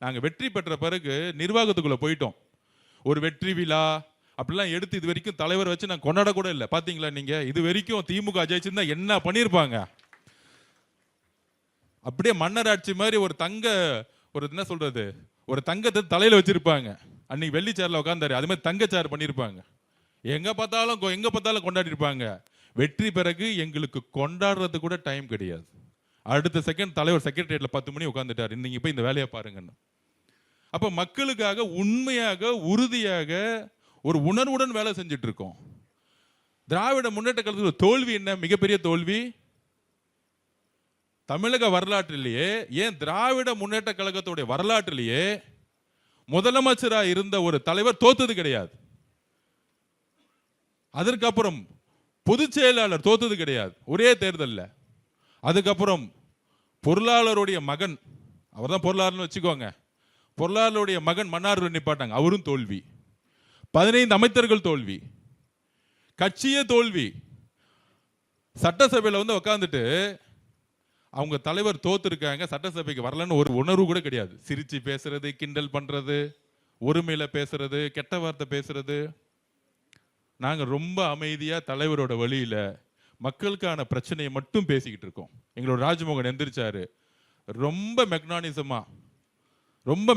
நாங்கள் வெற்றி பெற்ற பிறகு நிர்வாகத்துக்குள்ளே போயிட்டோம். ஒரு வெற்றி விழா அப்படிலாம் எடுத்து இது வரைக்கும் தலைவர் வச்சு நான் கொண்டாட கூட இல்லை. பார்த்தீங்களா நீங்கள்? இது வரைக்கும் திமுக ஜெயிச்சிருந்தா என்ன பண்ணியிருப்பாங்க? அப்படியே மன்னராட்சி மாதிரி ஒரு என்ன சொல்றது, ஒரு தங்கத்தை தலையில் வச்சிருப்பாங்க. அன்னைக்கு வெள்ளி சேர்ல உட்காந்தாரு, அது மாதிரி தங்க சேர் பண்ணியிருப்பாங்க. எங்க பார்த்தாலும் கொண்டாடி இருப்பாங்க. வெற்றி பிறகு எங்களுக்கு கொண்டாடுறது கூட டைம் கிடையாது. அடுத்த செகண்ட் தலைவர் செக்ரட்டரியேட்ல 10 மணி உட்காந்துட்டார், நீங்க போய் இந்த வேலையை பாருங்கன்னு. அப்ப மக்களுக்காக உண்மையாக உறுதியாக ஒரு உணர்வுடன் வேலை செஞ்சுட்டு இருக்கோம். திராவிட முன்னேற்ற கழகத்தில் தோல்வி என்ன? மிகப்பெரிய தோல்வி தமிழக வரலாற்றிலேயே, ஏன் திராவிட முன்னேற்ற கழகத்துடைய வரலாற்றிலேயே முதலமைச்சராக இருந்த ஒரு தலைவர் தோத்தது கிடையாது. அதற்கப்புறம் பொதுச் செயலாளர் தோத்தது கிடையாது ஒரே தேர்தலில். அதுக்கப்புறம் பொருளாளருடைய மகன், அவர் தான் பொருளாளர்னு வச்சுக்கோங்க, பொருளாளருடைய மகன் மன்னார் நிப்பாட்டாங்க, அவரும் தோல்வி. 15 அமைச்சர்கள் தோல்வி, கட்சியே தோல்வி. சட்டசபையில் வந்து உட்காந்துட்டு அவங்க தலைவர் தோத்துருக்காங்க, சட்டசபைக்கு வரலன்னு ஒரு உணர்வு கூட கிடையாது. சிரிச்சு பேசுறது, கிண்டல் பண்றது, ஒருமையில பேசுறது, கெட்ட வார்த்தை பேசுறது. நாங்க ரொம்ப அமைதியா தலைவரோட வழியில மக்களுக்கான பிரச்சனையை மட்டும் பேசிக்கிட்டு இருக்கோம். எங்களோட ராஜ்மோகன் எந்திரிச்சாரு, ரொம்ப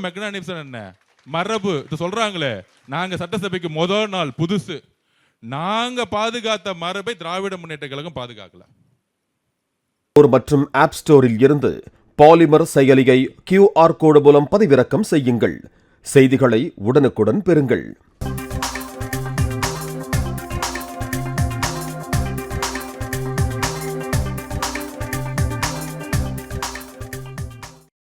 மெக்னானிசம் என்ன மரபு சொல்றாங்களே, நாங்க சட்டசபைக்கு முதல் நாள் புதுசு, நாங்க பாதுகாத்த மரபை திராவிட முன்னேற்ற கழகம் பாதுகாக்கல. மற்றும் ஆப் ஸ்டோரில் இருந்து பாலிமர் செயலியை QR கோடு மூலம் பதிவிறக்கம் செய்யுங்கள். செய்திகளை உடனுக்குடன் பெறுங்கள்.